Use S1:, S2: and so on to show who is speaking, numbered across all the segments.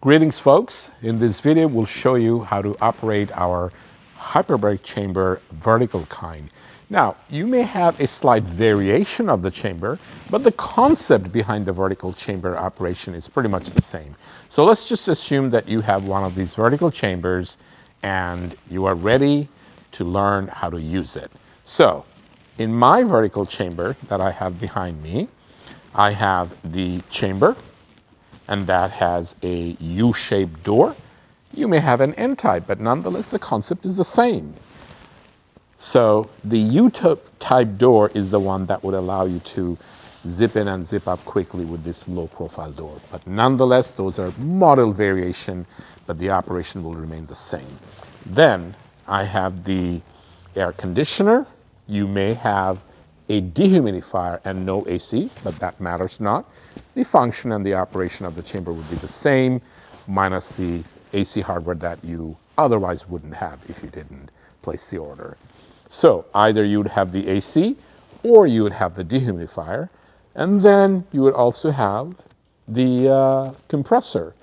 S1: Greetings folks, in this video we'll show you how to operate our hyperbaric chamber vertical kind. Now you may have a slight variation of the chamber, but the concept behind the vertical chamber operation is pretty much the same. So let's just assume that you have one of these vertical chambers and you are ready to learn how to use it. So in my vertical chamber that I have behind me, I have the chamber, and that has a U-shaped door. You may have an N-type, but nonetheless the concept is the same. So the U-type door is the one that would allow you to zip in and zip up quickly with this low profile door. But nonetheless, those are model variation, but the operation will remain the same. Then I have the air conditioner. You may have a dehumidifier and no AC, but that matters not. The function and the operation of the chamber would be the same, minus the AC hardware that you otherwise wouldn't have if you didn't place the order. So either you would have the AC or you would have the dehumidifier, and then you would also have the compressor.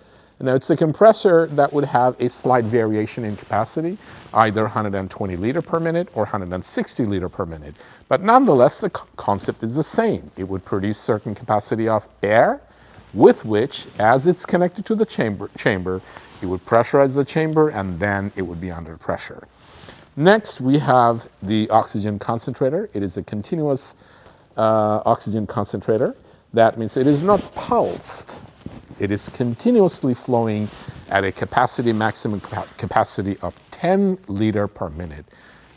S1: Now it's the compressor that would have a slight variation in capacity, either 120 liter per minute or 160 liter per minute. But nonetheless, the concept is the same. It would produce certain capacity of air with which, as it's connected to the chamber, it would pressurize the chamber and then it would be under pressure. Next, we have the oxygen concentrator. It is a continuous oxygen concentrator. That means it is not pulsed. It is continuously flowing at a capacity, maximum capacity of 10 liter per minute.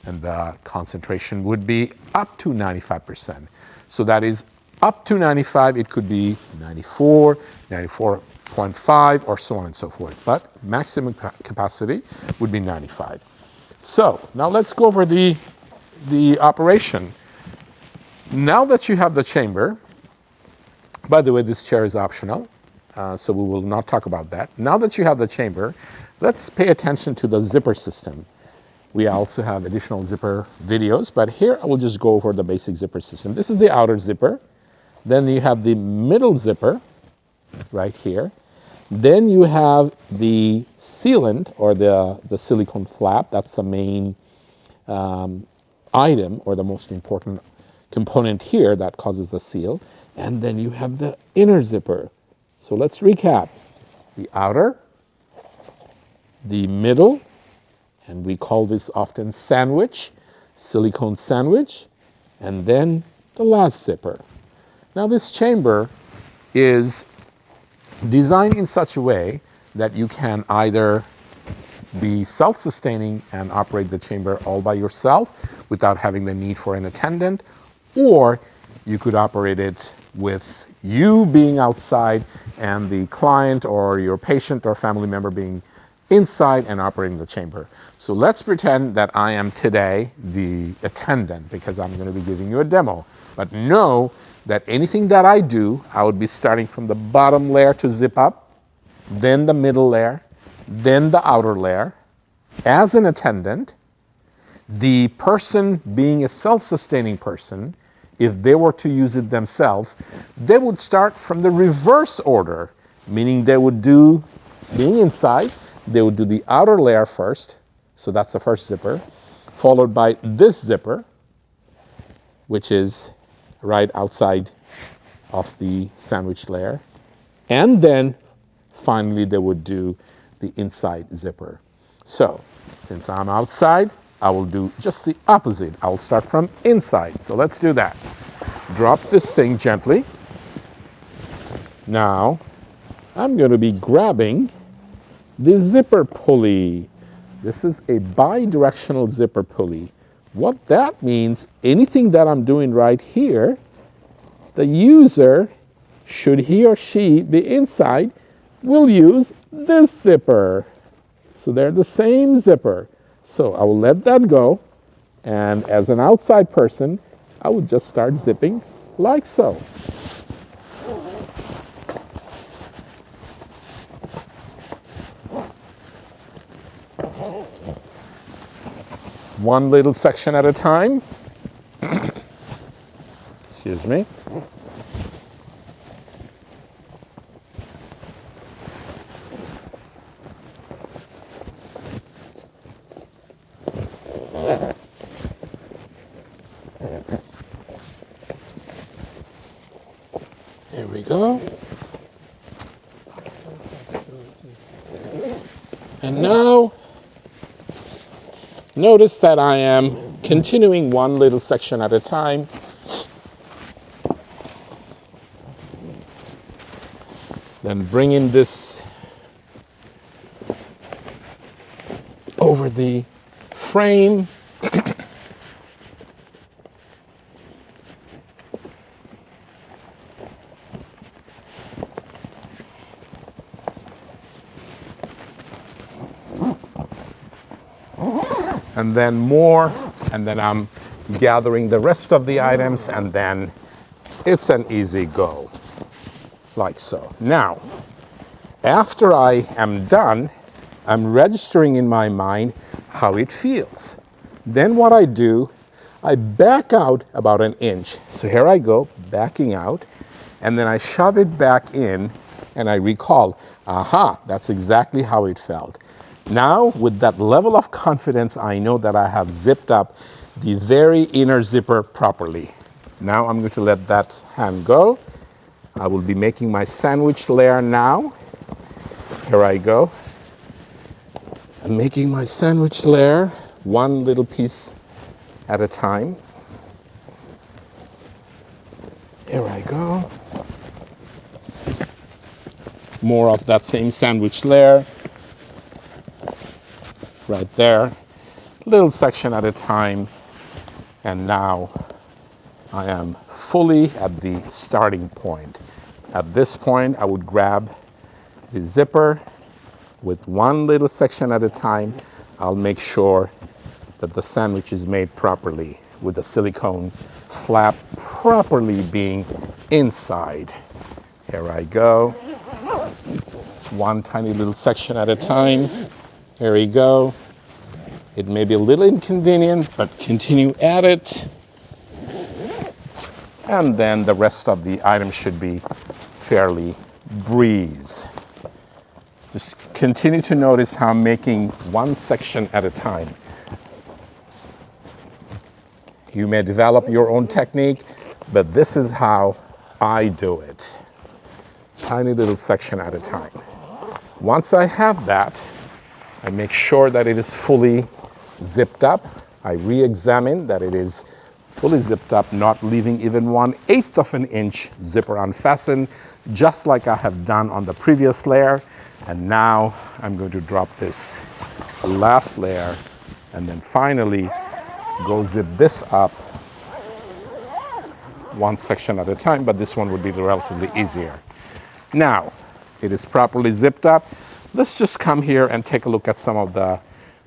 S1: And the concentration would be up to 95%. So that is up to 95, it could be 94, 94.5, or so on and so forth. But maximum capacity would be 95. So now let's go over the operation. Now that you have the chamber, by the way, this chair is optional. So we will not talk about that. Now that you have the chamber, let's pay attention to the zipper system. We also have additional zipper videos, but here I will just go over the basic zipper system. This is the outer zipper. Then you have the middle zipper right here. Then you have the sealant, or the silicone flap. That's the main item, or the most important component here that causes the seal. And then you have the inner zipper. So let's recap. The outer, the middle, and we call this often sandwich, silicone sandwich, and then the last zipper. Now this chamber is designed in such a way that you can either be self-sustaining and operate the chamber all by yourself without having the need for an attendant, or you could operate it with you being outside and the client or your patient or family member being inside and operating the chamber. So let's pretend that I am today the attendant, because I'm going to be giving you a demo. But know that anything that I do, I would be starting from the bottom layer to zip up, then the middle layer, then the outer layer. As an attendant, the person being a self-sustaining person, if they were to use it themselves, they would start from the reverse order, meaning they would do, being inside, they would do the outer layer first, so that's the first zipper, followed by this zipper, which is right outside of the sandwich layer, and then finally they would do the inside zipper. So since I'm outside, I will do just the opposite. I will start from inside. So let's do that. Drop this thing gently. Now, I'm going to be grabbing the zipper pulley. This is a bi-directional zipper pulley. What that means, anything that I'm doing right here, the user, should he or she be inside, will use this zipper. So they're the same zipper. So I will let that go, and as an outside person, I would just start zipping like so. One little section at a time. Excuse me. There we go. And now, notice that I am continuing one little section at a time. Then bringing this over the frame. And then more, and then I'm gathering the rest of the items, and then it's an easy go, like so. Now, after I am done, I'm registering in my mind how it feels. Then what I do, I back out about an inch. So here I go, backing out, and then I shove it back in, and I recall, aha, that's exactly how it felt. Now, with that level of confidence, I know that I have zipped up the very inner zipper properly. Now I'm going to let that hand go. I will be making my sandwich layer now. Here I go. I'm making my sandwich layer, one little piece at a time. Here I go. More of that same sandwich layer. Right there, little section at a time, and now I am fully at the starting point. At this point, I would grab the zipper with one little section at a time. I'll make sure that the sandwich is made properly with the silicone flap properly being inside. Here I go, one tiny little section at a time. There we go. It may be a little inconvenient, but continue at it. And then the rest of the item should be fairly breeze. Just continue to notice how I'm making one section at a time. You may develop your own technique, but this is how I do it. Tiny little section at a time. Once I have that, I make sure that it is fully zipped up. I re-examine that it is fully zipped up, not leaving even 1/8 of an inch zipper unfastened, just like I have done on the previous layer. And now I'm going to drop this last layer and then finally go zip this up one section at a time, but this one would be relatively easier. Now, it is properly zipped up. Let's just come here and take a look at some of the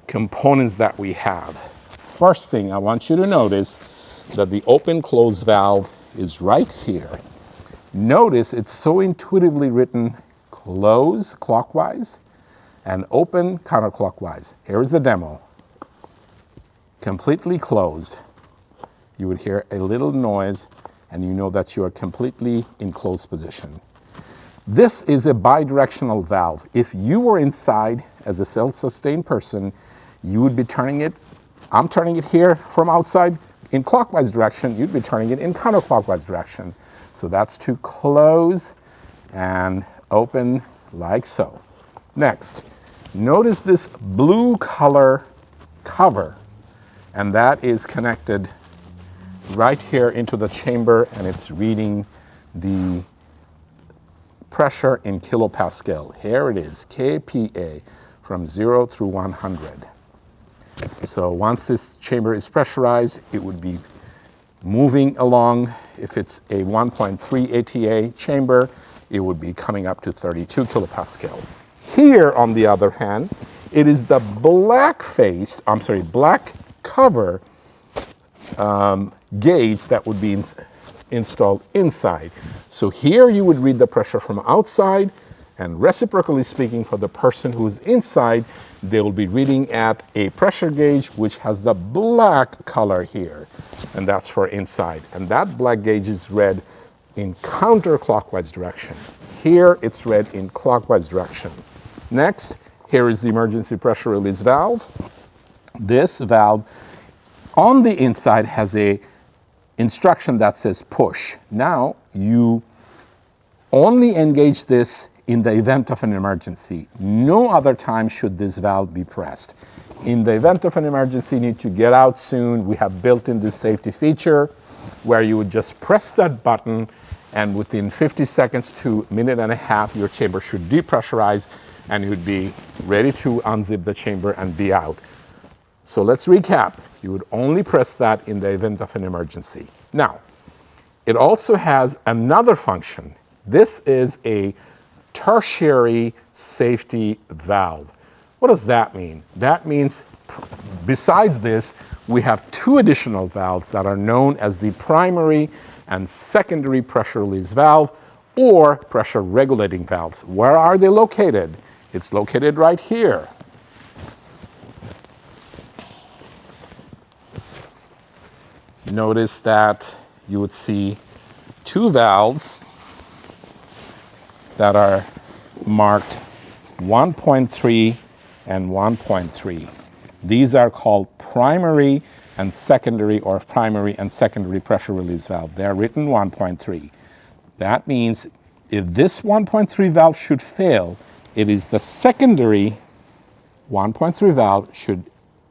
S1: components that we have. First thing I want you to notice that the open-close valve is right here. Notice it's so intuitively written close clockwise and open counterclockwise. Here is the demo. Completely closed. You would hear a little noise and you know that you are completely in closed position. This is a bidirectional valve. If you were inside as a self-sustained person, you would be turning it, I'm turning it here from outside in clockwise direction, you'd be turning it in counterclockwise direction. So that's to close and open like so. Next, notice this blue color cover, and that is connected right here into the chamber, and it's reading the pressure in kilopascal. Here it is, kPa, from 0 through 100. So once this chamber is pressurized, it would be moving along. If it's a 1.3 ATA chamber, it would be coming up to 32 kilopascal. Here, on the other hand, it is the black cover gauge that would be installed inside. So here you would read the pressure from outside, and reciprocally speaking, for the person who is inside, they will be reading at a pressure gauge which has the black color here, and that's for inside. And that black gauge is read in counterclockwise direction. Here it's read in clockwise direction. Next, here is the emergency pressure release valve. This valve on the inside has a instruction that says push. Now you only engage this in the event of an emergency. No other time should this valve be pressed. In the event of an emergency, you need to get out soon. We have built in this safety feature where you would just press that button, and within 50 seconds to a minute and a half, your chamber should depressurize and you would be ready to unzip the chamber and be out. So let's recap. You would only press that in the event of an emergency. Now, it also has another function. This is a tertiary safety valve. What does that mean? That means, besides this, we have two additional valves that are known as the primary and secondary pressure release valve or pressure regulating valves. Where are they located? It's located right here. Notice that you would see two valves that are marked 1.3 and 1.3. These are called primary and secondary, or primary and secondary pressure release valve. They are written 1.3. That means if this 1.3 valve should fail, it is the secondary 1.3 valve should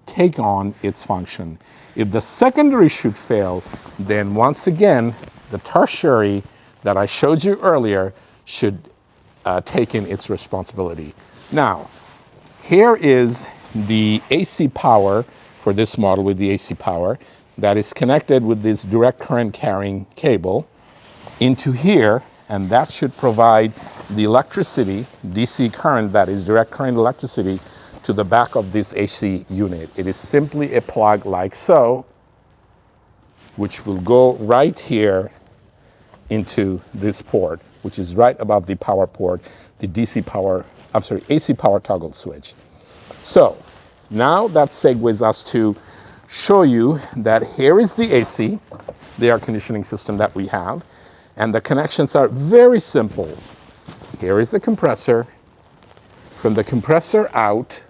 S1: take on its function. If the secondary should fail, then once again, the tertiary that I showed you earlier should take in its responsibility. Now, here is the AC power for this model with the AC power that is connected with this direct current carrying cable into here, and that should provide the electricity, DC current, that is direct current electricity, to the back of this AC unit. It is simply a plug like so, which will go right here into this port, which is right above the power port, the AC power toggle switch. So now that segues us to show you that here is the AC, the air conditioning system that we have, and the connections are very simple. Here is the compressor. From the compressor out,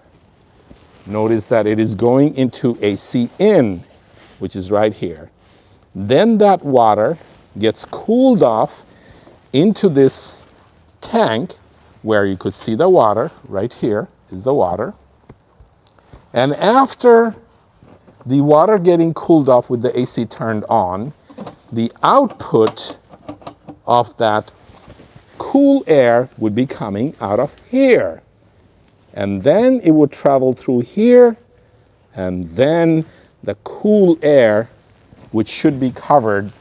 S1: notice that it is going into AC in, which is right here. Then that water gets cooled off into this tank where you could see the water. Right here is the water. And after the water getting cooled off with the AC turned on, the output of that cool air would be coming out of here. And then it would travel through here, and then the cool air, which should be covered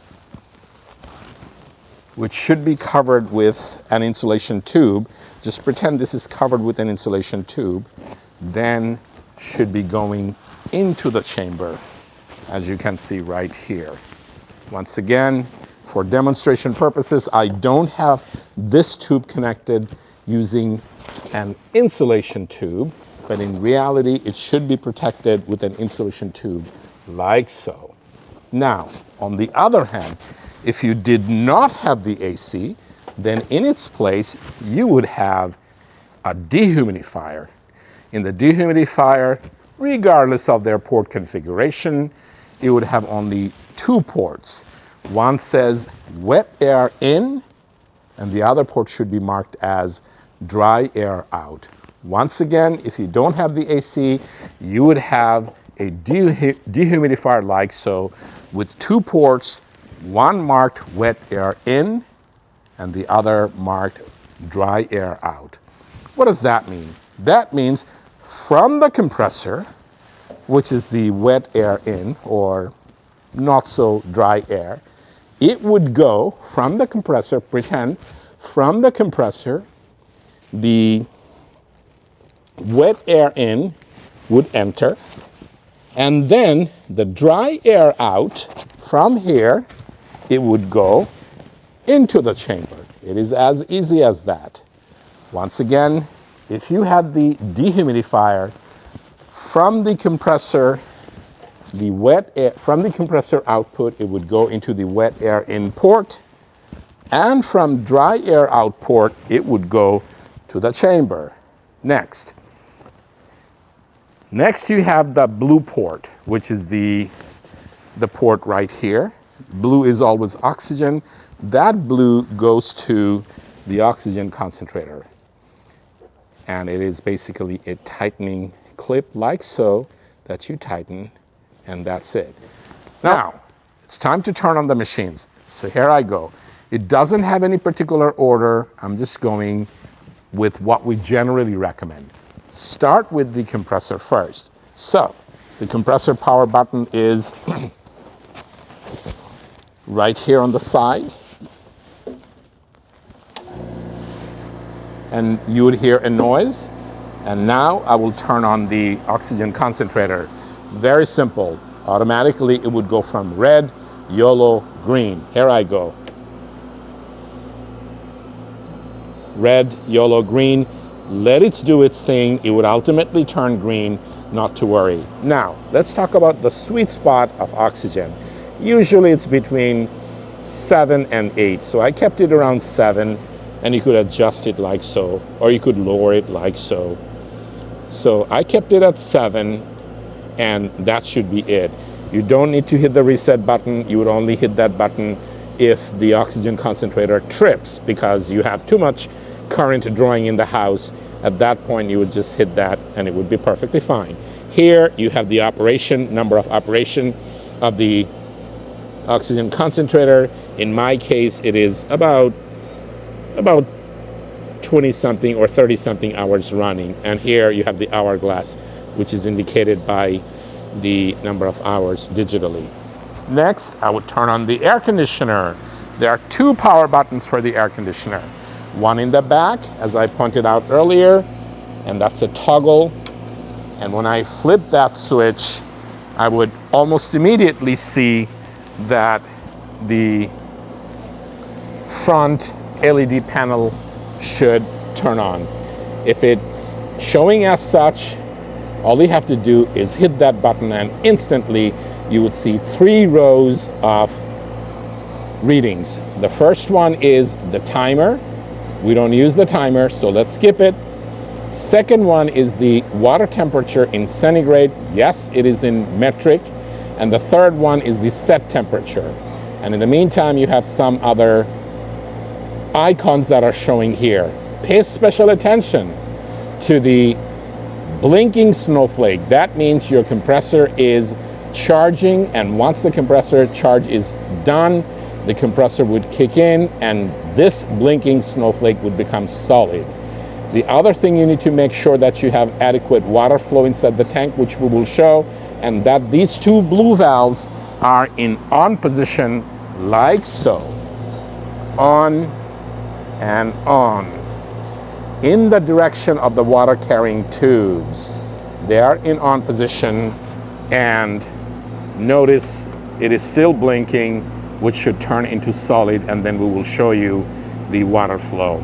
S1: with an insulation tube. Just pretend this is covered with an insulation tube, then should be going into the chamber, as you can see right here. Once again, for demonstration purposes, I don't have this tube connected using an insulation tube, but in reality, it should be protected with an insulation tube like so. Now, on the other hand, if you did not have the AC, then in its place, you would have a dehumidifier. In the dehumidifier, regardless of their port configuration, it would have only two ports. One says wet air in, and the other port should be marked as dry air out. Once again, if you don't have the AC, you would have a dehumidifier like so, with two ports, one marked wet air in and the other marked dry air out. What does that mean? That means from the compressor, which is the wet air in or not so dry air, it would go from the compressor, pretend from the compressor, the wet air in would enter, and then the dry air out from here, it would go into the chamber. It is as easy as that. Once again, if you had the dehumidifier from the compressor, the wet air from the compressor output, it would go into the wet air in port, and from dry air out port, it would go to the chamber. Next you have the blue port, which is the the port right here. Blue is always oxygen. That blue goes to the oxygen concentrator. And it is basically a tightening clip like so that you tighten, and that's it. Now, it's time to turn on the machines. So here I go. It doesn't have any particular order. I'm just going with what we generally recommend. Start with the compressor first. So the compressor power button is right here on the side. And you would hear a noise. And now I will turn on the oxygen concentrator. Very simple. Automatically it would go from red, yellow, green. Here I go. Red, yellow, green. Let it do its thing. It would ultimately turn green, not to worry. Now, let's talk about the sweet spot of oxygen. Usually it's between 7 and 8. So I kept it around 7, and you could adjust it like so, or you could lower it like so. So I kept it at 7, and that should be it. You don't need to hit the reset button. You would only hit that button if the oxygen concentrator trips because you have too much current drawing in the house. At that point, you would just hit that and it would be perfectly fine. Here you have the number of operation of the oxygen concentrator. In my case, it is about 20 something or 30 something hours running. And here you have the hourglass, which is indicated by the number of hours digitally. Next, I would turn on the air conditioner. There are 2 power buttons for the air conditioner. One in the back, as I pointed out earlier, and that's a toggle. And when I flip that switch, I would almost immediately see that the front LED panel should turn on. If it's showing as such, all you have to do is hit that button and instantly you would see 3 rows of readings. The first one is the timer. We don't use the timer, so let's skip it. Second one is the water temperature in centigrade. Yes, it is in metric. And the third one is the set temperature. And in the meantime, you have some other icons that are showing here. Pay special attention to the blinking snowflake. That means your compressor is charging, and once the compressor charge is done, the compressor would kick in and this blinking snowflake would become solid. The other thing you need to make sure that you have adequate water flow inside the tank, which we will show, and that these 2 blue valves are in on position like so. On and on. In the direction of the water carrying tubes. They are in on position, and notice it is still blinking, which should turn into solid, and then we will show you the water flow.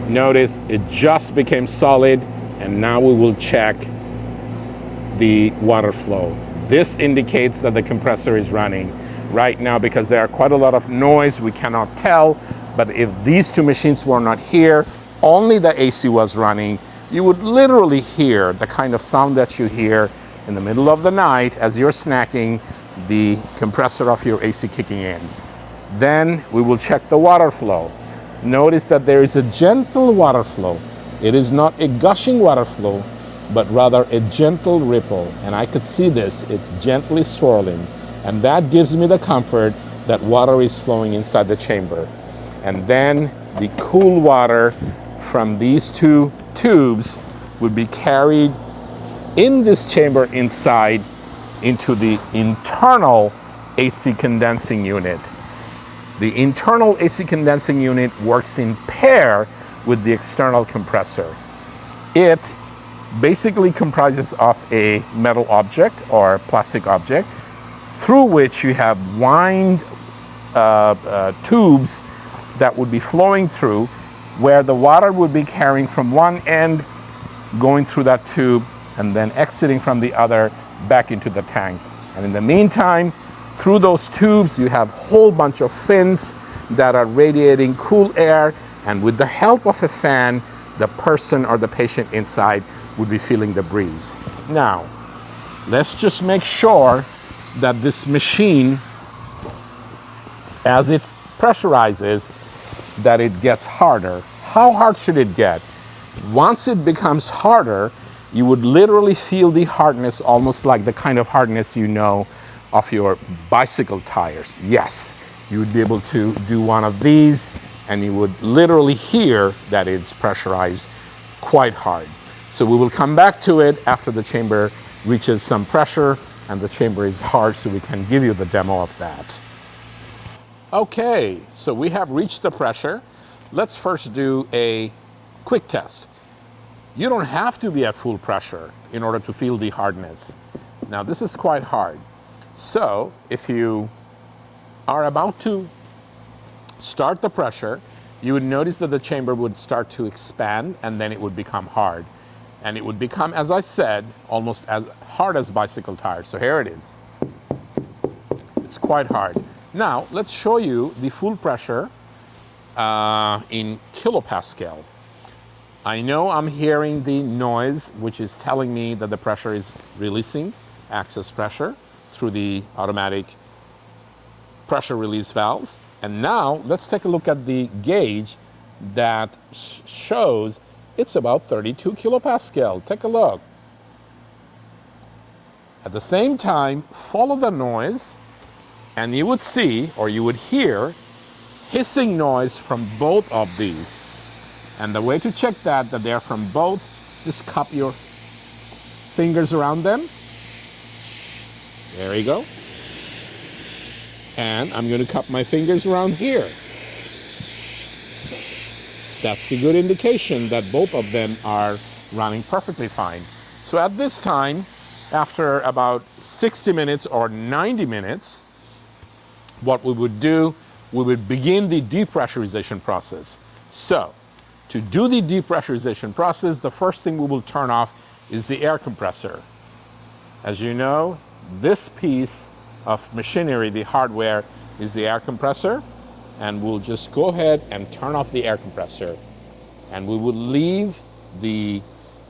S1: Notice it just became solid, and now we will check the water flow. This indicates that the compressor is running. Right now, because there are quite a lot of noise, we cannot tell, but if these 2 machines were not here, only the AC was running, you would literally hear the kind of sound that you hear in the middle of the night as you're snacking, the compressor of your AC kicking in. Then we will check the water flow. Notice that there is a gentle water flow. It is not a gushing water flow, but rather a gentle ripple. And I could see this, it's gently swirling. And that gives me the comfort that water is flowing inside the chamber. And then the cool water from these 2 tubes would be carried in this chamber inside into the internal AC condensing unit. The internal AC condensing unit works in pair with the external compressor. It basically comprises of a metal object or plastic object through which you have wind tubes that would be flowing through, where the water would be carrying from one end, going through that tube, and then exiting from the other back into the tank. And in the meantime, through those tubes, you have a whole bunch of fins that are radiating cool air, and with the help of a fan, the person or the patient inside would be feeling the breeze. Now, let's just make sure that this machine, as it pressurizes, that it gets harder. How hard should it get? Once it becomes harder, you would literally feel the hardness, almost like the kind of hardness you know of your bicycle tires. Yes, you would be able to do one of these and you would literally hear that it's pressurized quite hard. So we will come back to it after the chamber reaches some pressure and the chamber is hard, so we can give you the demo of that. Okay, so we have reached the pressure. Let's first do a quick test. You don't have to be at full pressure in order to feel the hardness. Now this is quite hard. So if you are about to start the pressure, you would notice that the chamber would start to expand and then it would become hard. And it would become, as I said, almost as hard as bicycle tires. So here it is. It's quite hard. Now let's show you the full pressure in kilopascal. I know I'm hearing the noise, which is telling me that the pressure is releasing, excess pressure, through the automatic pressure release valves. And now let's take a look at the gauge that shows it's about 32 kilopascal. Take a look. At the same time, follow the noise and you would see, or you would hear, hissing noise from both of these. And the way to check that they're from both, just cup your fingers around them. There you go. And I'm going to cup my fingers around here. That's a good indication that both of them are running perfectly fine. So at this time, after about 60 minutes or 90 minutes, what we would do, we would begin the depressurization process. So to do the depressurization process, the first thing we will turn off is the air compressor. As you know, this piece of machinery, the hardware, is the air compressor, and we'll just go ahead and turn off the air compressor, and we will leave the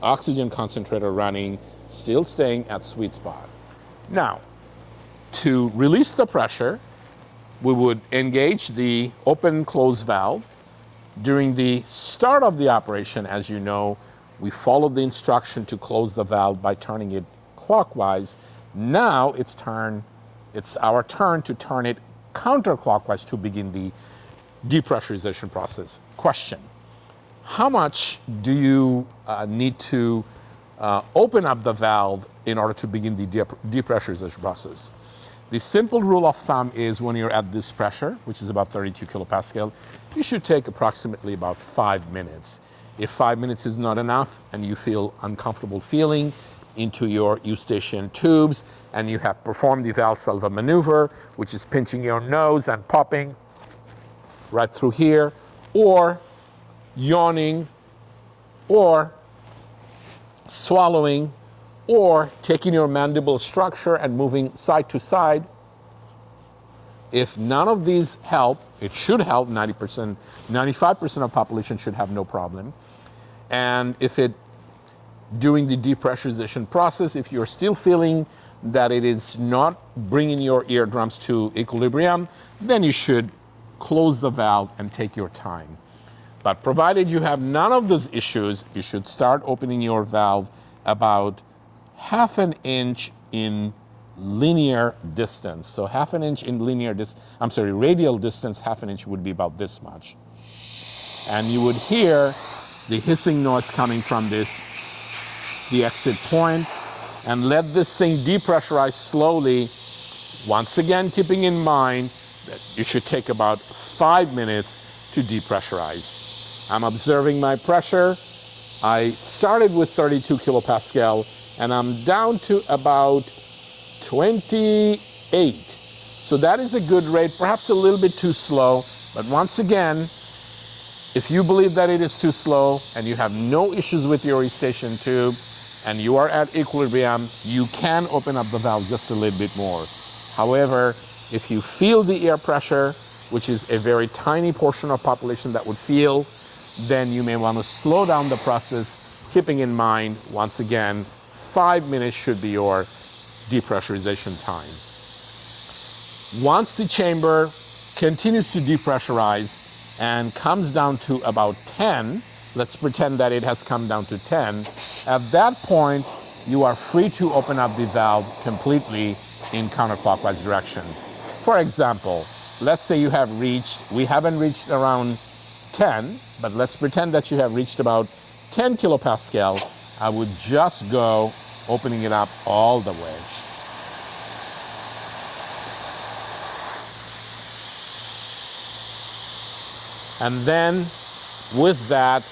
S1: oxygen concentrator running, still staying at sweet spot. Now, to release the pressure, we would engage the open-close valve. During the start of the operation, as you know, we followed the instruction to close the valve by turning it clockwise. Now it's our turn to turn it counterclockwise to begin the depressurization process. Question: how much do you need to open up the valve in order to begin the depressurization process? The simple rule of thumb is when you're at this pressure, which is about 32 kilopascal, you should take approximately about 5 minutes. If 5 minutes is not enough and you feel uncomfortable feeling into your eustachian tubes and you have performed the Valsalva maneuver, which is pinching your nose and popping right through here, or yawning, or swallowing, or taking your mandible structure and moving side to side. If none of these help, it should help. 90%, 95% of population should have no problem. And if during the depressurization process, if you're still feeling that it is not bringing your eardrums to equilibrium, then you should close the valve and take your time. But provided you have none of those issues, you should start opening your valve about half an inch in linear distance. So half an inch in radial distance, half an inch would be about this much. And you would hear the hissing noise coming from the exit point, and let this thing depressurize slowly. Once again, keeping in mind that you should take about 5 minutes to depressurize. I'm observing my pressure. I started with 32 kilopascal and I'm down to about 28. So that is a good rate, perhaps a little bit too slow, but once again, if you believe that it is too slow and you have no issues with your eustachian tube and you are at equilibrium, you can open up the valve just a little bit more. However, if you feel the air pressure, which is a very tiny portion of population that would feel, then you may want to slow down the process, keeping in mind, once again, 5 minutes should be your depressurization time. Once the chamber continues to depressurize and comes down to about 10, let's pretend that it has come down to 10, at that point, you are free to open up the valve completely in counterclockwise direction. For example, let's say you have reached, we haven't reached around 10, but let's pretend that you have reached about 10 kilopascal. I would just go opening it up all the way. And then with that,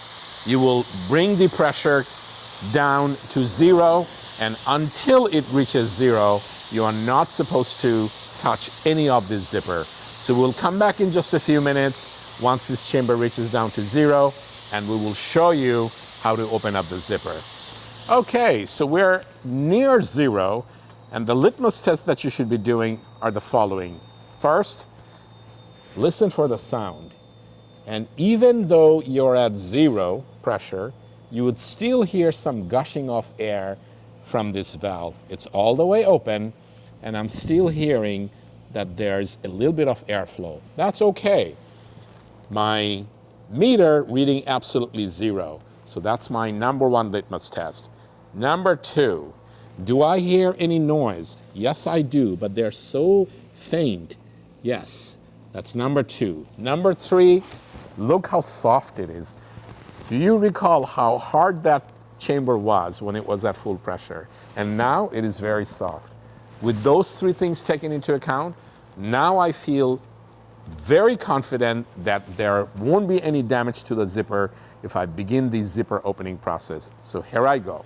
S1: you will bring the pressure down to 0, and until it reaches 0, you are not supposed to touch any of this zipper. So we'll come back in just a few minutes once this chamber reaches down to 0, and we will show you how to open up the zipper. Okay, so we're near 0, and the litmus tests that you should be doing are the following. First, listen for the sound. And even though you're at 0 pressure, you would still hear some gushing of air from this valve. It's all the way open, and I'm still hearing that there's a little bit of airflow. That's okay. My meter reading absolutely 0. So that's my number 1 litmus test. Number 2, do I hear any noise? Yes, I do, but they're so faint. Yes, that's number 2. Number 3, look how soft it is. Do you recall how hard that chamber was when it was at full pressure? And now it is very soft. With those 3 things taken into account, now I feel very confident that there won't be any damage to the zipper if I begin the zipper opening process. So here I go.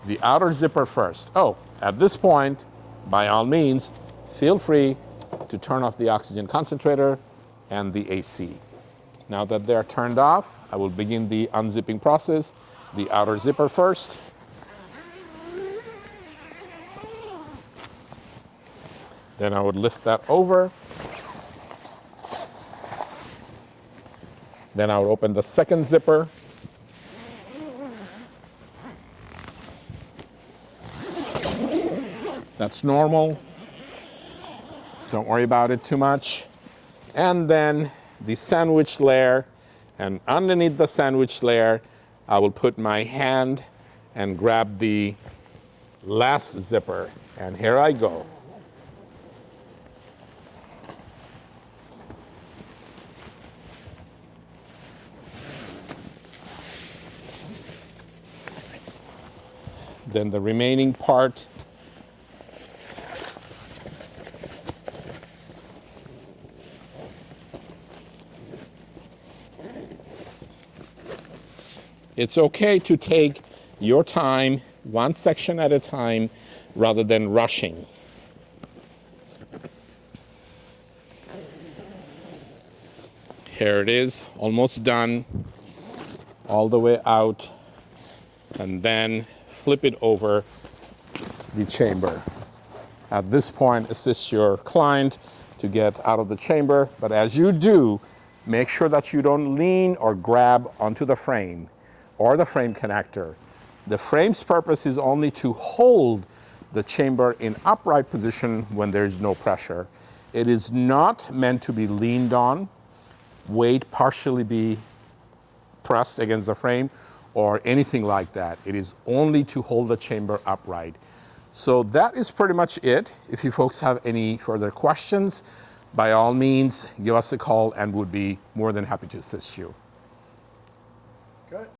S1: The outer zipper first. Oh, at this point, by all means, feel free to turn off the oxygen concentrator and the AC. Now that they're turned off, I will begin the unzipping process. The outer zipper first. Then I would lift that over. Then I would open the second zipper. That's normal. Don't worry about it too much. And then the sandwich layer, and underneath the sandwich layer, I will put my hand and grab the last zipper. And here I go. Then the remaining part. It's okay to take your time, one section at a time, rather than rushing. Here it is, almost done, all the way out, and then flip it over the chamber. At this point, assist your client to get out of the chamber, but as you do, make sure that you don't lean or grab onto the frame or the frame connector. The frame's purpose is only to hold the chamber in upright position when there's no pressure. It is not meant to be leaned on, weight partially be pressed against the frame, or anything like that. It is only to hold the chamber upright. So that is pretty much it. If you folks have any further questions, by all means, give us a call and we'd be more than happy to assist you.
S2: Good.